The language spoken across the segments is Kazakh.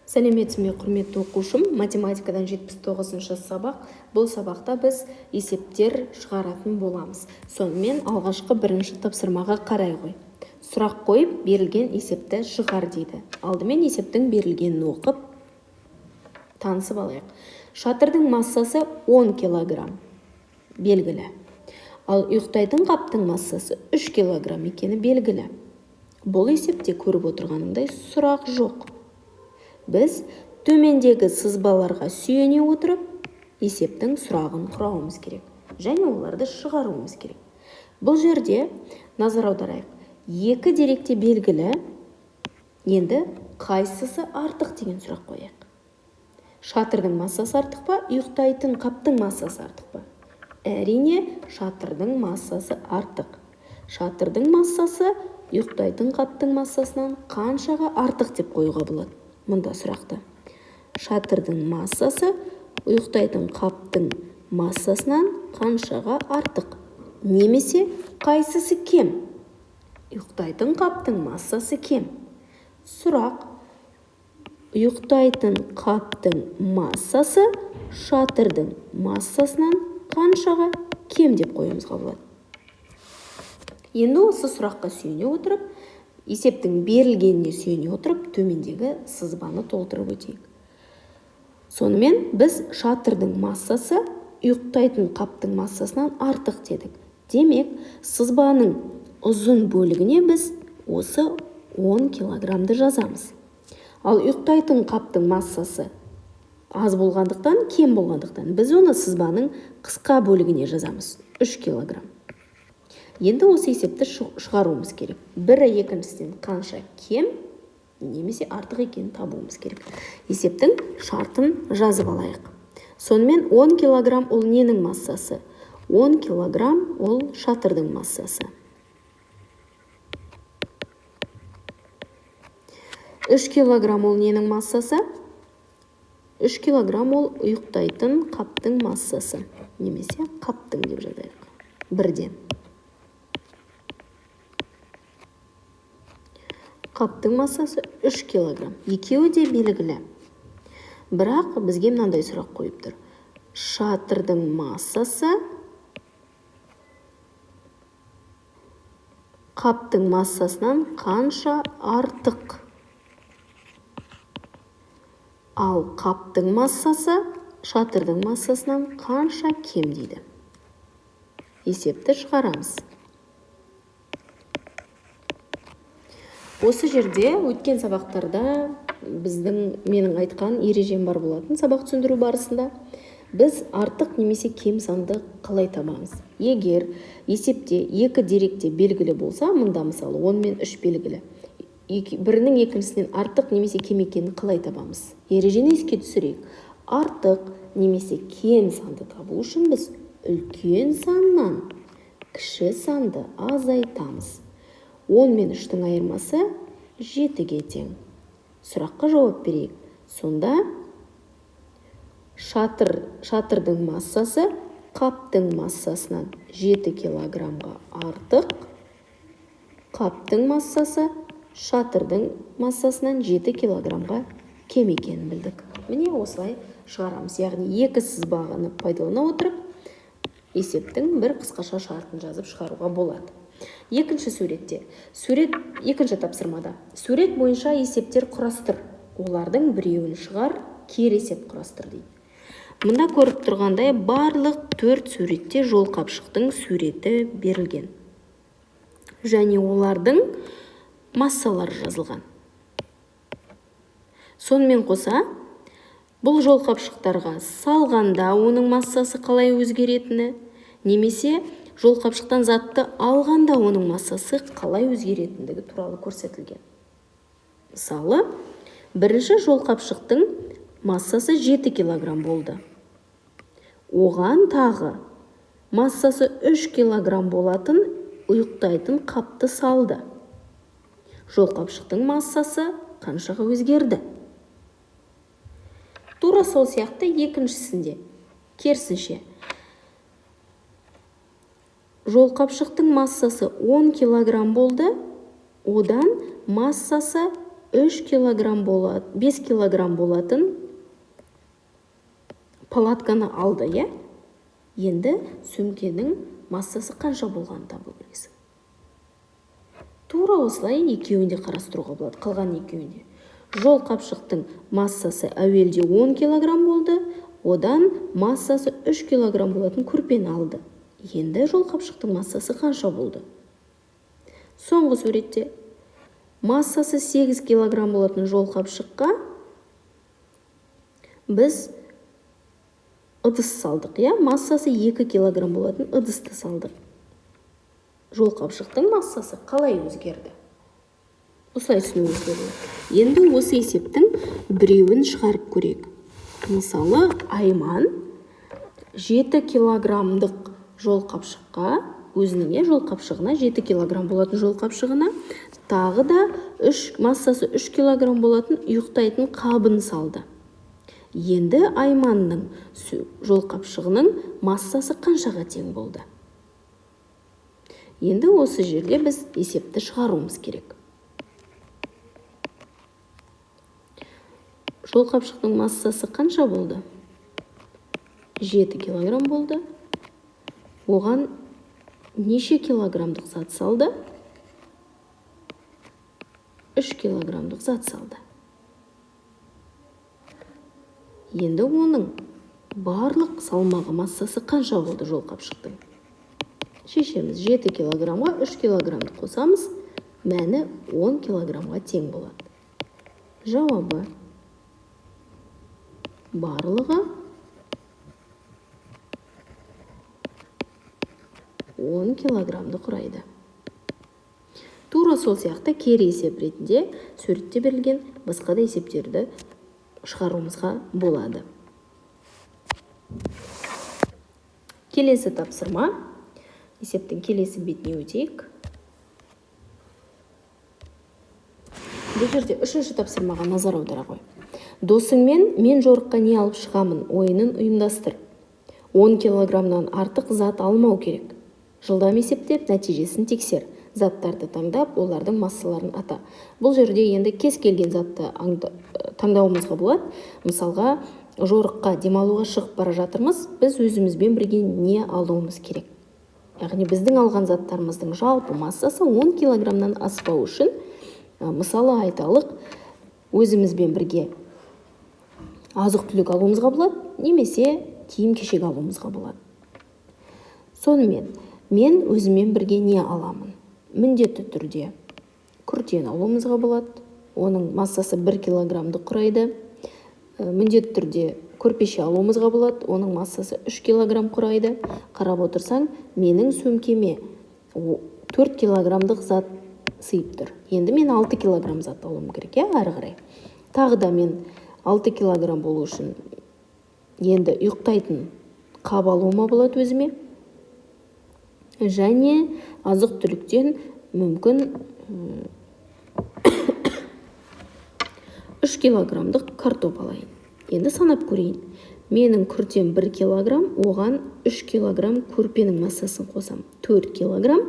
Сәлеметсіз ме, құрметті оқушым, математикадан 79-шы сабақ. Бұл сабақта біз есептер шығаратын боламыз. Сонымен алғашқы бірінші тапсырмаға қарай ғой. Сұрақ қойып, берілген есепті шығар дейді. Алдымен есептің берілгенін оқып, танысып алайық. Шатырдың массасы 10 килограмм. Белгілі. Ал ұйықтайтын қаптың массасы 3 килограмм екені белгілі. Бұл есепте көріп отырғаныңдай сұрақ жоқ. Біз төмендегі сызбаларға сүйене отырып, есептің сұрағын құрауымыз керек. Және оларды шығаруымыз керек. Бұл жерде назар аударайық. Екі деректе белгілі, енді қайсысы артық деген сұрақ қояйық. Шатырдың массасы артық па, ұйықтайтын қаптың массасы артық па? Әрине, шатырдың массасы артық. Шатырдың массасы ұйықтайтын қаптың массасынан қаншаға артық деп қоюға болады. Мұнда сұрақты. Шатырдың массасы ұйықтайтын қаптың массасынан қаншаға артық? Немесе қайсысы кем? Ұйықтайтын қаптың массасы кем. Сұрақ. Ұйықтайтын қаптың массасы шатырдың массасынан қаншаға кем деп қоюымызға болады. Енді осы сұраққа сүйене отырып, есептің берілгеніне сүйене отырып, төмендегі сызбаны толтырып өтейік. Сонымен біз шатырдың массасы ұйықтайтын қаптың массасынан артық дедік. Демек, сызбаның ұзын бөлігіне біз осы 10 килограммды жазамыз. Ал ұйықтайтын қаптың массасы аз болғандықтан, кем болғандықтан, біз оны сызбаның қысқа бөлігіне жазамыз. 3 килограмм. Енді осы есепті шығаруымыз керек. Бірі екіншісінен қанша кем, немесе артық екенін табуымыз керек. Есептің шартын жазып алайық. Сонымен 10 килограмм ол ненің массасы? 10 килограмм ол шатырдың массасы. 3 килограмм ол ненің массасы? 3 килограмм ол ұйықтайтын қаптың массасы. Немесе қаптың деп жазайық. Бірден. Қаптың массасы 3 килограмм. Екеуі де белгілі. Бірақ бізге мынандай сұрақ қойып тұр. Шатырдың массасы қаптың массасынан қанша артық? Ал қаптың массасы шатырдың массасынан қанша кем дейді. Есепті шығарамыз. Осы жерде өткен сабақтарда менің айтқан ережем бар болатын сабақ түсіндіру барысында. Біз артық немесе кем санды қалай табамыз? Егер есепте екі деректе белгілі болса, мұнда мысалы 10 мен 3 белгілі. Бірінің екіншісінен артық немесе кем екенін қалай табамыз? Ережені еске түсірейік. Артық немесе кем санды табу үшін біз үлкен саннан кіші санды азайтамыз. 10 мен 3-тің айырмасы 7-ге тең. Сұраққа жауап берейік. Сонда шатырдың массасы қаптың массасынан 7 килограммға артық. Қаптың массасы шатырдың массасынан 7 килограммға кем екенін білдік. Міне осылай шығарамыз. Яғни екі сызбаны пайдалана отырып, есептің бір қысқаша шартын жазып шығаруға болады. Екінші суретте, екінші тапсырмада. Сурет бойынша есептер құрастыр. Олардың біреуін шығар, кер есеп құрастыр дейді. Мұнда көріп тұрғандай барлық 4 суретте жол қапшықтың суреті берілген. Және олардың массалары жазылған. Сонымен қоса, бұл жол қапшықтарға салғанда оның массасы қалай өзгеретіні, немесе жол қапшықтан затты алғанда оның массасы қалай өзгеретіндігі туралы көрсетілген. Мысалы, бірінші жол қапшықтың массасы 7 килограмм болды. Оған тағы массасы 3 килограмм болатын ұйықтайтын қапты салды. Жол қапшықтың массасы қаншаға өзгерді? Тура сол сияқты екіншісінде, керісінше. Жол қапшықтың массасы 10 килограмм болды, одан массасы 5 килограмм болатын палатканы алды, е? Енді сөмкенің массасы қанша болғанын табу керексің. Тура осылай екеуінде қарастыруға болады, қалған екеуінде. Жол қапшықтың массасы әуелде 10 килограмм болды, одан массасы 3 килограмм болатын көрпені алды. Енді жол қапшықтың массасы қанша болды? Соңғы суретте массасы 8 килограмм болатын жол қапшыққа біз ыдыс салдық, я? Массасы 2 килограмм болатын ыдысты салдық. Жол қапшықтың массасы қалай өзгерді? Осылай түсінуіміз керек. Енді осы есептің біреуін шығарып көрейік. Мысалы, Айман 7 килограммдық жол қапшыққа, өзінің жол қапшығына 7 килограмм болатын жол қапшығына тағы да массасы 3 килограмм болатын ұйықтайтын қабын салды. Енді Айманның жол қапшығының массасы қаншаға тең болды? Енді осы жерде біз есепті шығаруымыз керек. Жол қапшықтың массасы қанша болды? 7 килограмм болды. Оған неше килограммдық зат салды? 3 килограммдық зат салды. Енді оның барлық салмағы массасы қанша болды жол қапшықтың? Шешеміз 7 килограммға 3 килограммды қосамыз, мәні 10 килограммға тең болады. Жауабы барлығы 10 килограммды құрайды. Тура сол сияқты кері есеп ретінде суретте берілген басқа да есептерді шығаруымызға болады. Келесі тапсырма. Есептің келесі бетіне өтейік. Бұл жерде үшінші тапсырмаға назар аудара ғой. Досыңмен мен жорыққа не алып шығамын ойынын ұйымдастыр. 10 килограммнан артық зат алмау керек. Жылдам есептеп, нәтижесін тексер. Заттарды таңдап, олардың массаларын ата. Бұл жерде енді кез келген затты таңдауымызға болады. Мысалға, жорыққа демалуға шығып бара жатырмыз, біз өзімізбен бірге не алуымыз керек? Яғни біздің алған заттарымыздың жалпы массасы 10 килограммнан аспау үшін, мысалы айталық, өзімізбен бірге азық-түлік алуымызға болады, немесе киім-кешек алуымызға болады. Сонымен, мен өзіммен бірге не аламын? Міндетті түрде күртені алуымызға болады. Оның массасы 1 килограммды құрайды. Міндетті түрде көрпеше алуымызға болады. Оның массасы 3 килограмм құрайды. Қарап отырсаң, менің сөмкеме 4 килограммдық зат сыйып тұр. Енді мен 6 килограмм зат алуым керек, әрі қарай. Тағы да мен 6 килограмм болу үшін енді ұйықтайтын қап алуыма болады өзіме. Және азық-түліктен мүмкін 3 килограммдық картоп алайын. Енді санап көрейін. Менің күртем 1 килограмм, оған 3 килограмм көрпенің массасын қосам. 4 килограмм.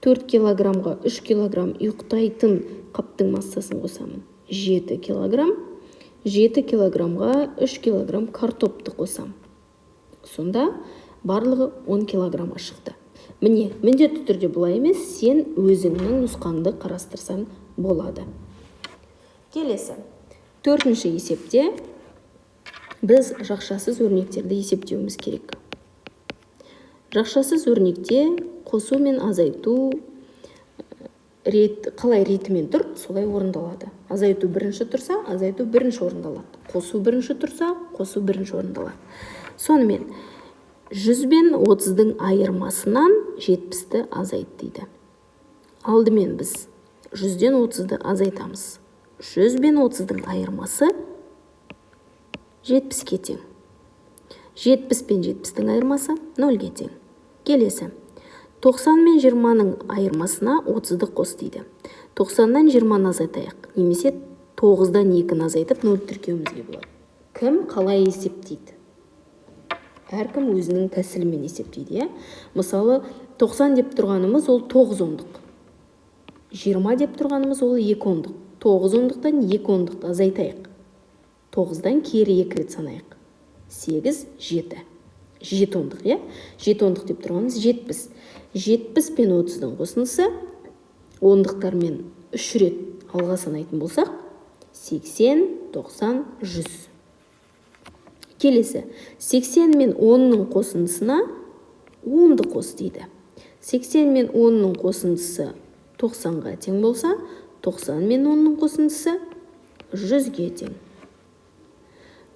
4 килограммға 3 килограмм ұйықтайтын қаптың массасын қосамын. 7 килограмм. 7 килограммға 3 килограмм картопты қосам. Сонда барлығы 10 килограммға шықты. Міне, міндетті түрде бұлай емес, сен өзіңнің нұсқаңды қарастырсаң болады. Келесі. Төртінші есепте біз жақшасыз өрнектерді есептеуіміз керек. Жақшасыз өрнекте қосу мен азайту қалай ретімен тұр, солай орындалады. Азайту бірінші тұрса, азайту бірінші орындалады. Қосу бірінші тұрса, қосу бірінші орындалады. Сонымен, 100 бен 30-дың айырмасынан 70-ті азайт дейді. Алдымен біз 100-ден 30-ды азайтамыз. 100 бен 30-дың айырмасы 70-ке тең. 70 пен 70-дің айырмасы 0-ге тең. Келесі. 90 мен 20-ның айырмасына 30-ды қос дейді. 90-нан 20-ны азайтайық. Немесе 9-дан 2-ні азайтып 0 тіркеуімізге болады. Кім қалай есептейді? Әркім өзінің тәсілімен есептейді. Мысалы, 90 деп тұрғанымыз ол 9 ондық. 20 деп тұрғанымыз ол 2 ондық. 9 ондықтан 2 ондықты азайтайық. 9-дан кері 2 рет санайық. 8, 7. 7 ондық, е? 7 ондық деп тұрғанымыз 70. 70 пен 30-дың қосындысы ондықтармен 3 рет алға санайтын болсақ, 80, 90, 100. Келесі, 80 мен 10-ның қосындысына 10-ды қос дейді. 80 мен 10-ның қосындысы 90-ға тең болса, 90 мен 10-ның қосындысы 100-ге тең.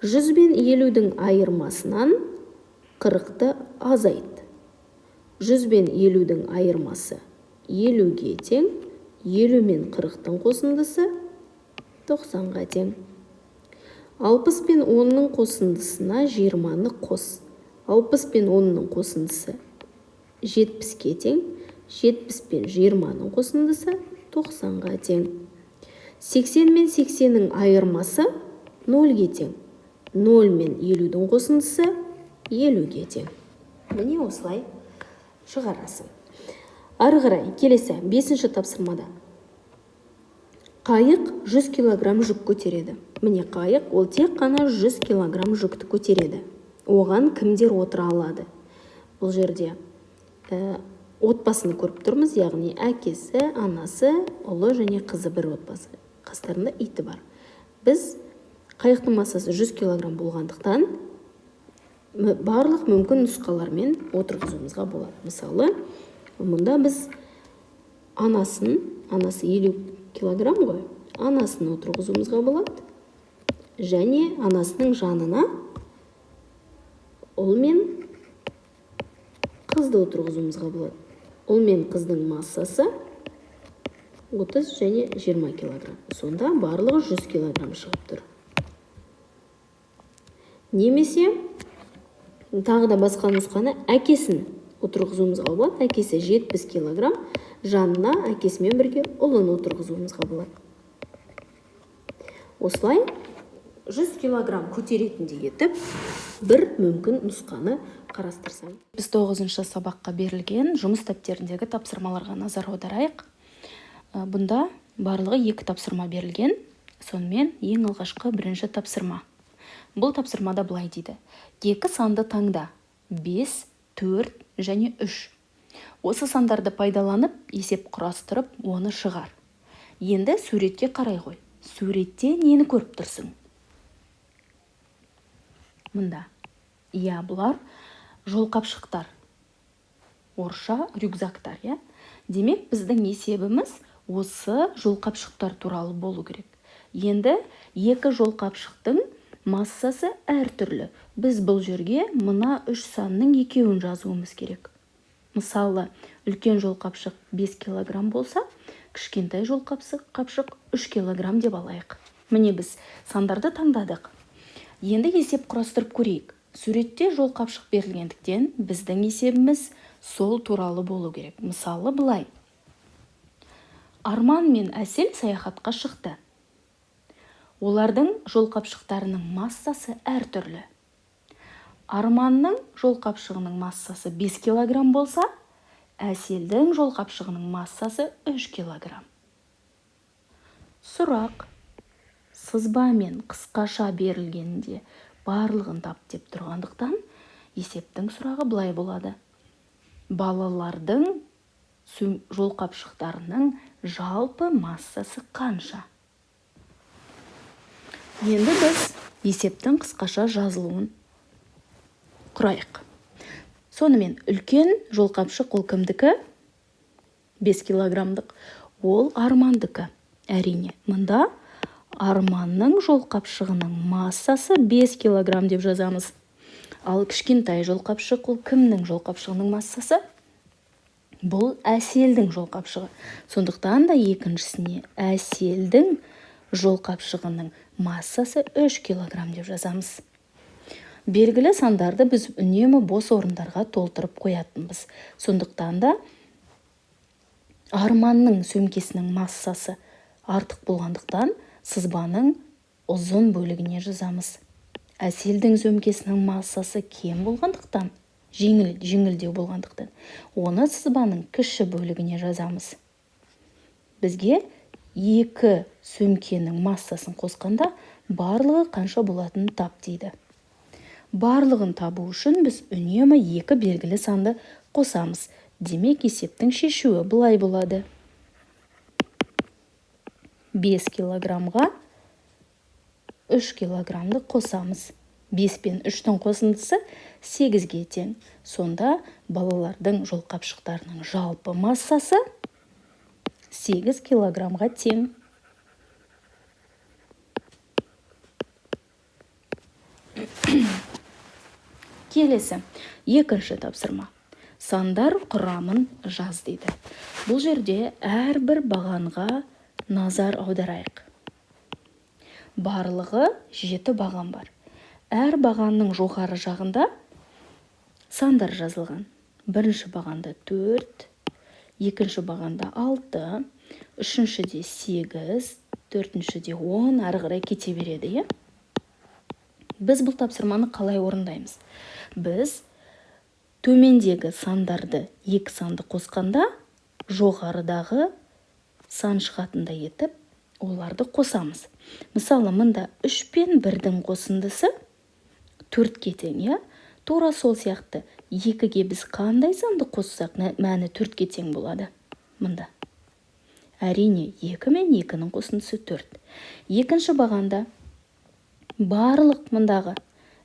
100 бен 50-дің айырмасынан 40-ты азайт. 100 бен 50-дің айырмасы 50-ге тең, 50 мен 40-тың қосындысы 90-ға тең. 60 пен 10-ның қосындысына 20-ны қос. 60 пен 10-ның қосындысы 70-ке тең, 70 пен 20-ның қосындысы 90-ға тең. 80 мен 80-ның айырмасы 0-ге тең. 0 мен 50-дің қосындысы 50-ге тең. Міне осылай шығарасың. Ары қарай келесі 5-ші тапсырмада. Қайық 100 килограмм жүк көтереді. Міне қайық ол тек қана 100 килограмм жүкті көтереді. Оған кімдер отыра алады? Бұл жерде отбасыны көріп тұрмыз, яғни әкесі, анасы, ұлы және қызы бір отбасы. Қастарында иті бар. Біз қайықтың массасы 100 килограмм болғандықтан барлық мүмкін нұсқалармен отырғызуымызға болады. Мысалы, мұнда біз анасы 50 килограмм ғой, анасын отырғызуымызға болады. Және анасының жанына ұл мен қызды отырғызуымызға болады. Ұл мен қыздың массасы 30 және 20 килограмм. Сонда барлығы 100 килограмм шығып тұр. Немесе тағы да басқа нұсқаны әкесін отырғызуымызға болады. Әкесі 70 килограмм, жанына әкесімен бірге ұлын отырғызуымызға болады. Осылай 100 килограмм көтеретіндей етіп, бір мүмкін нұсқаны қарастырсам. Біз 9-шы сабаққа берілген жұмыс дәптеріндегі тапсырмаларға назар аударайық. Бұнда барлығы 2 тапсырма берілген. Сонымен ең алғашқы 1-ші тапсырма. Бұл тапсырмада былай дейді. 2 санды таңда 5, 4 және 3. Осы сандарды пайдаланып, есеп құрастырып, оны шығар. Енді суретке қарай ғой. Суретте нені көріп тұрсың? Мұнда. Иә, бұлар жолқапшықтар. Орысша рюкзактар, иә? Демек, біздің есебіміз осы жолқапшықтар туралы болу керек. Енді 2 жолқапшықтың массасы әртүрлі. Біз бұл жерге мына 3 санның екеуін жазуымыз керек. Мысалы, үлкен жолқапшық 5 килограмм болса, кішкентай жолқапшық 3 килограмм деп алайық. Міне біз сандарды таңдадық. Енді есеп құрастырып көрейік. Суретте жолқапшық берілгендіктен біздің есебіміз сол туралы болу керек. Мысалы, былай. Арман мен Әсел саяхатқа шықты. Олардың жолқапшықтарының массасы әртүрлі. Арманның жолқапшығының массасы 5 килограмм болса, Әселдің жолқапшығының массасы 3 килограмм. Сұрақ. Сызбамен қысқаша берілгенде барлығын тап деп тұрғандықтан, есептің сұрағы былай болады. Балалардың жолқапшықтарының жалпы массасы қанша? Енді біз есептің қысқаша жазылуын құрайық. Сонымен үлкен жолқапшық ол кімдікі? 5 килограммдық. Ол Армандікі. Әрине, мұнда Арманның жолқапшығының массасы 5 килограмм деп жазамыз. Ал кішкентай жолқапшық ол кімнің жолқапшығының массасы? Бұл Әселдің жолқапшығы. Сондықтан да екіншісіне Әселдің жолқапшығының массасы 3 килограмм деп жазамыз. Белгілі сандарды біз үнемі бос орындарға толтырып қоятынбыз. Сондықтан да Арманның сөмкесінің массасы артық болғандықтан сызбаның ұзын бөлігіне жазамыз. Әселдің сөмкесінің массасы кем болғандықтан, жеңілдеу болғандықтан, оны сызбаның кіші бөлігіне жазамыз. Бізге екі сөмкенің массасын қосқанда барлығы қанша болатынын тап дейді. Барлығын табу үшін біз үнемі екі белгілі санды қосамыз. Демек, есептің шешуі былай болады. 5 килограммға 3 килограммды қосамыз. 5 пен 3-тің қосындысы 8-ге тең. Сонда балалардың жолқапшықтарының жалпы массасы 8 килограммға тең. Келесі, екінші тапсырма. Сандар құрамын жаз дейді. Бұл жерде әрбір бағанға назар аударайық. Барлығы 7 баған бар. Әр бағанның жоғары жағында сандар жазылған. Бірінші бағанда 4, екінші бағанда 6, үшіншіде 8, төртіншіде 10, ары қарай кете береді, Біз бұл тапсырманы қалай орындаймыз? Біз төмендегі сандарды, екі санды қосқанда, жоғарыдағы сан шығатындай етіп, оларды қосамыз. Мысалы, мында 3 пен 1-дің қосындысы 4-ге тең, Тура сол сияқты 2-ге біз қандай санды қоссақ, мәні 4-ге тең болады? Мында. Әрине, 2 мен 2-ның қосындысы 4. Екінші бағанда барлық мұндағы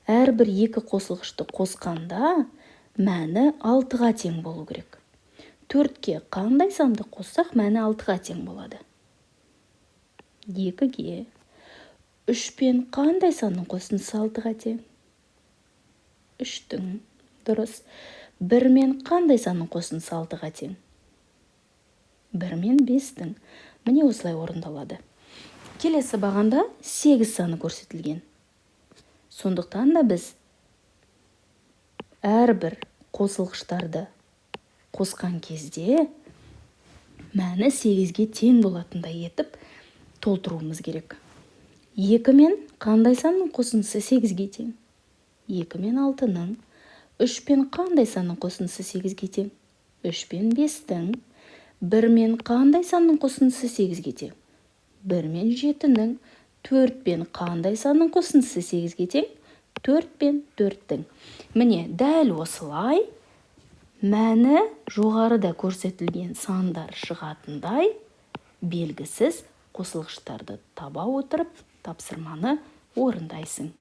әрбір 2 қосылғышты қосқанда мәні 6-ға тең болу керек. 4-ке қандай санды қоссақ, мәні 6-ға тең болады? 2-ге 3 пен қандай санның қосындысы 6-ға тең? 3-тің. Дұрыс. 1 мен қандай санның қосындысы 6-ға тең? 1 мен 5-тің. Міне осылай орындалады. Келесі бағанда 8 саны көрсетілген. Сондықтан да біз әрбір қосылғыштарды қосқан кезде мәні 8-ге тең болатындай етіп толтыруымыз керек. 2 мен қандай санның қосындысы 8-ге тең? 2 мен 6-ның. 3 пен қандай санның қосындысы 8-ге тең? 3 пен 5-тің. 1 мен қандай санның қосындысы 8-ге тең? 1 мен 7-ның. 4 пен қандай санның қосындысы 8-ге тең? 4 пен 4-тің. Міне, дәл осылай мәні жоғарыда көрсетілген сандар шығатындай белгісіз қосылғыштарды таба отырып тапсырманы орындайсың.